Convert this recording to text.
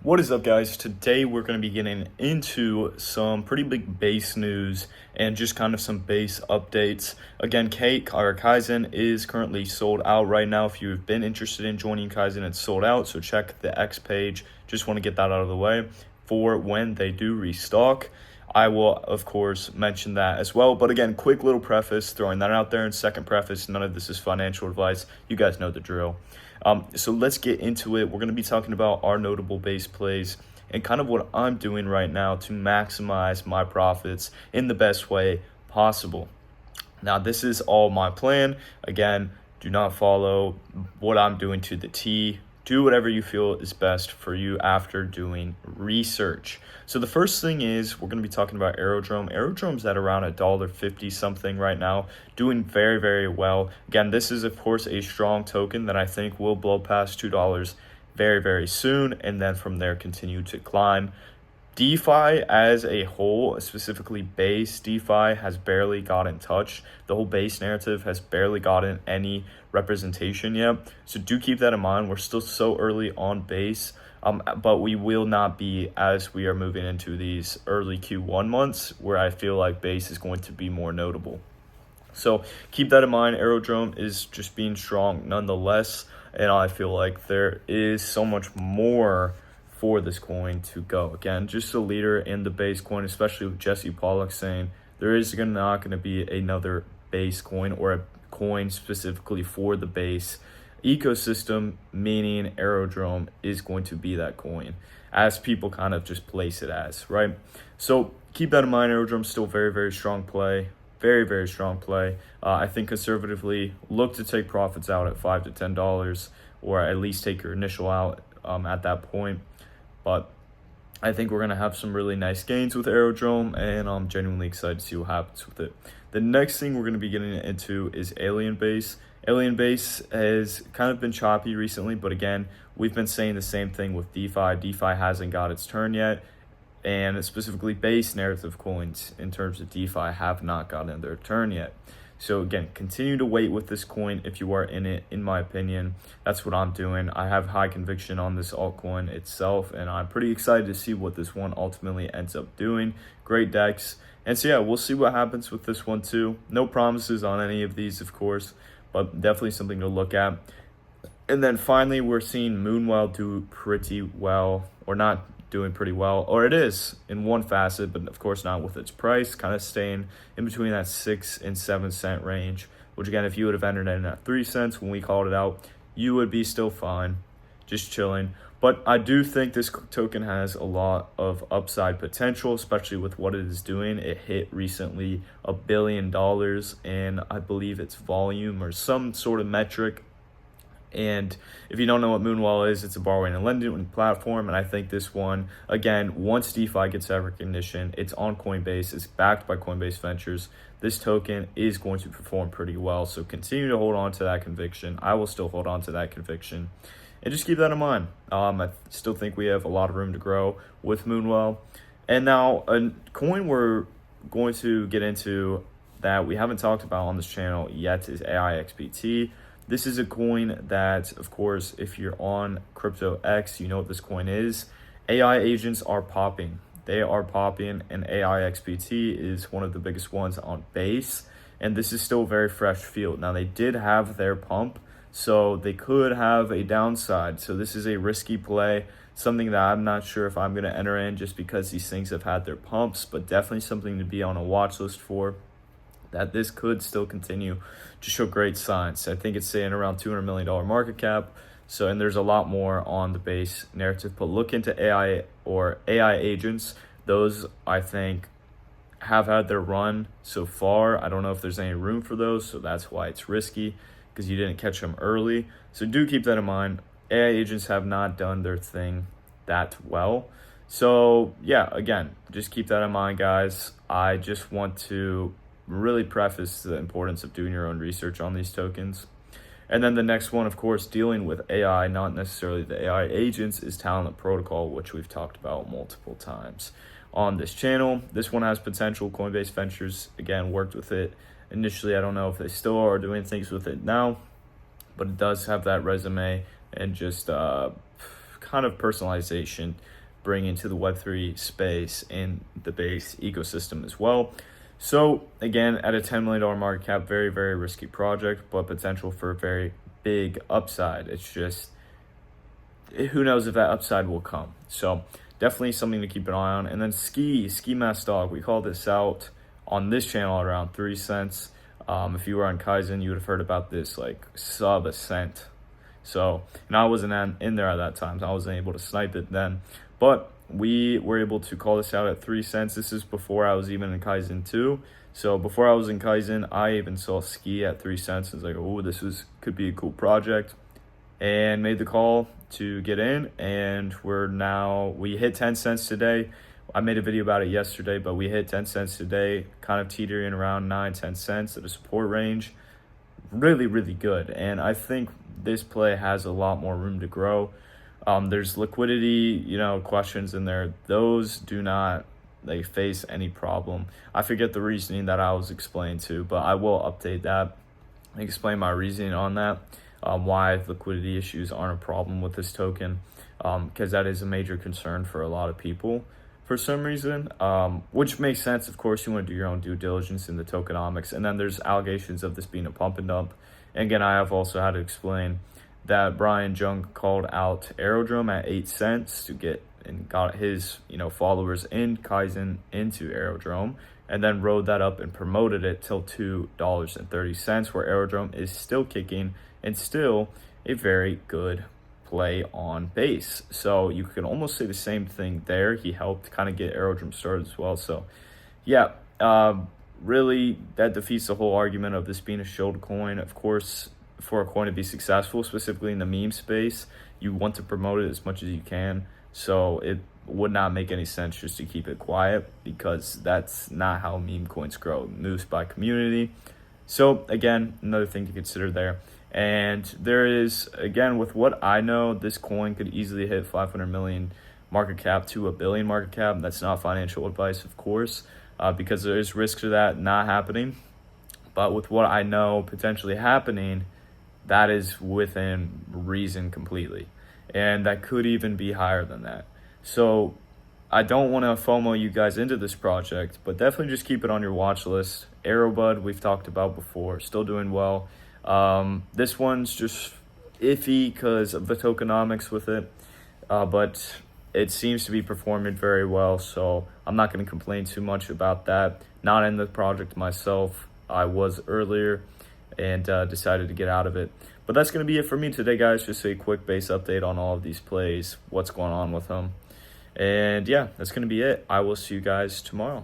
What is up, guys? Today we're going to be getting into some pretty big base news and just kind of some base updates. Again, Kaizen is currently sold out right now. If you've been interested in joining Kaizen, it's sold out, so check the X page. Just want to get that out of the way for when they do restock. I will, of course, mention that as well. But again, quick little preface, throwing that out there. And second preface, none of this is financial advice. You guys know the drill. So let's get into it. We're going to be talking about our notable base plays and kind of what I'm doing right now to maximize my profits in the best way possible. Now, this is all my plan. Again, do not follow what I'm doing to the T. Do whatever you feel is best for you after doing research. So the first thing is we're going to be talking about Aerodrome. Aerodrome's at around $1.50 something right now, doing very, very well. Again, this is, of course, a strong token that I think will blow past $2 very, very soon, and then from there continue to climb. DeFi as a whole, specifically base DeFi, has barely gotten touched. The whole base narrative has barely gotten any representation yet. So do keep that in mind. We're still so early on base, but we will not be as we are moving into these early Q1 months where I feel like base is going to be more notable. So keep that in mind. Aerodrome is just being strong nonetheless, and I feel like there is so much more for this coin to go. Again, just a leader in the base coin, especially with Jesse Pollock saying there is not going to be another base coin or a coin specifically for the base ecosystem, meaning Aerodrome is going to be that coin as people kind of just place it as, right? So keep that in mind. Aerodrome's still very, very strong play. Very, very strong play. I think conservatively look to take profits out at $5 to $10 or at least take your initial out at that point. But I think we're going to have some really nice gains with Aerodrome, and I'm genuinely excited to see what happens with it. The next thing we're going to be getting into is Alien Base. Alien Base has kind of been choppy recently, but again, we've been saying the same thing with DeFi. DeFi hasn't got its turn yet, and specifically base narrative coins in terms of DeFi have not gotten their turn yet. So again, continue to wait with this coin if you are in it, in my opinion. That's what I'm doing. I have high conviction on this altcoin itself, and I'm pretty excited to see what this one ultimately ends up doing. Great decks. And so yeah, we'll see what happens with this one too. No promises on any of these, of course, but definitely something to look at. And then finally, we're seeing Moonwell do pretty well, or not doing pretty well, or it is in one facet, but of course not with its price, kind of staying in between that 6 and 7 cent range, which again, if you would have entered in at 3 cents when we called it out, you would be still fine, just chilling. But I do think this token has a lot of upside potential, especially with what it is doing. It hit recently $1 billion in, I believe it's volume or some sort of metric. And if you don't know what Moonwell is, it's a borrowing and lending platform. And I think this one, again, once DeFi gets that recognition, it's on Coinbase, it's backed by Coinbase Ventures. This token is going to perform pretty well. So continue to hold on to that conviction. I will still hold on to that conviction. And just keep that in mind. I still think we have a lot of room to grow with Moonwell. And now a coin we're going to get into that we haven't talked about on this channel yet is AIXPT. This is a coin that, of course, if you're on Crypto X, you know what this coin is. AI agents are popping. They are popping, and AIXPT is one of the biggest ones on base. And this is still a very fresh field. Now, they did have their pump, so they could have a downside. So this is a risky play, something that I'm not sure if I'm going to enter in just because these things have had their pumps, but definitely something to be on a watch list for. That this could still continue to show great signs. I think it's saying around $200 million market cap. So, and there's a lot more on the base narrative, but look into AI or AI agents. Those I think have had their run so far. I don't know if there's any room for those. So that's why it's risky, because you didn't catch them early. So do keep that in mind. AI agents have not done their thing that well. So yeah, again, just keep that in mind, guys. I just want to really preface the importance of doing your own research on these tokens. And then the next one, of course, dealing with AI, not necessarily the AI agents, is Talent Protocol, which we've talked about multiple times on this channel. This one has potential. Coinbase Ventures, again, worked with it initially. I don't know if they still are doing things with it now, but it does have that resume and just kind kind of personalization bringing to the Web3 space and the base ecosystem as well. So again, at a $10 million market cap, very, very risky project, but potential for a very big upside. It's just, who knows if that upside will come. So definitely something to keep an eye on. And then ski mask dog, we called this out on this channel at around 3 cents. If you were on Kaizen, you would have heard about this like sub a cent. So, and I wasn't in there at that time, so I wasn't able to snipe it then. But we were able to call this out at 3 cents. This is before I was even in Kaizen 2. So before I was in Kaizen, I even saw ski at 3 cents. I was like, oh, could be a cool project. And made the call to get in, and we hit 10 cents today. I made a video about it yesterday, but we hit 10 cents today, kind of teetering around 9-10 cents at a support range. Really, really good. And I think this play has a lot more room to grow. There's liquidity, questions in there. Those do not face any problem. I forget the reasoning that I was explained to, but I will update that and explain my reasoning on that, why liquidity issues aren't a problem with this token, because that is a major concern for a lot of people for some reason, which makes sense. Of course, you want to do your own due diligence in the tokenomics. And then there's allegations of this being a pump and dump. And again, I have also had to explain that Brian Jung called out Aerodrome at 8 cents to get and got his followers in Kaizen into Aerodrome, and then rode that up and promoted it till $2.30, where Aerodrome is still kicking and still a very good play on base. So you can almost say the same thing there. He helped kind of get Aerodrome started as well. So yeah, really that defeats the whole argument of this being a shield coin. Of course, for a coin to be successful, specifically in the meme space, you want to promote it as much as you can. So it would not make any sense just to keep it quiet, because that's not how meme coins grow. It moves by community. So again, another thing to consider there. And there is, again, with what I know, this coin could easily hit 500 million market cap to a billion market cap. That's not financial advice, of course, because there is risk to that not happening. But with what I know potentially happening, that is within reason completely. And that could even be higher than that. So I don't want to FOMO you guys into this project, but definitely just keep it on your watch list. Aerobud, we've talked about before, still doing well. This one's just iffy because of the tokenomics with it, but it seems to be performing very well, so I'm not going to complain too much about that. Not in the project myself. I was earlier and decided to get out of it. But that's going to be it for me today, guys. Just a quick base update on all of these plays, what's going on with them. And yeah, that's going to be it. I will see you guys tomorrow.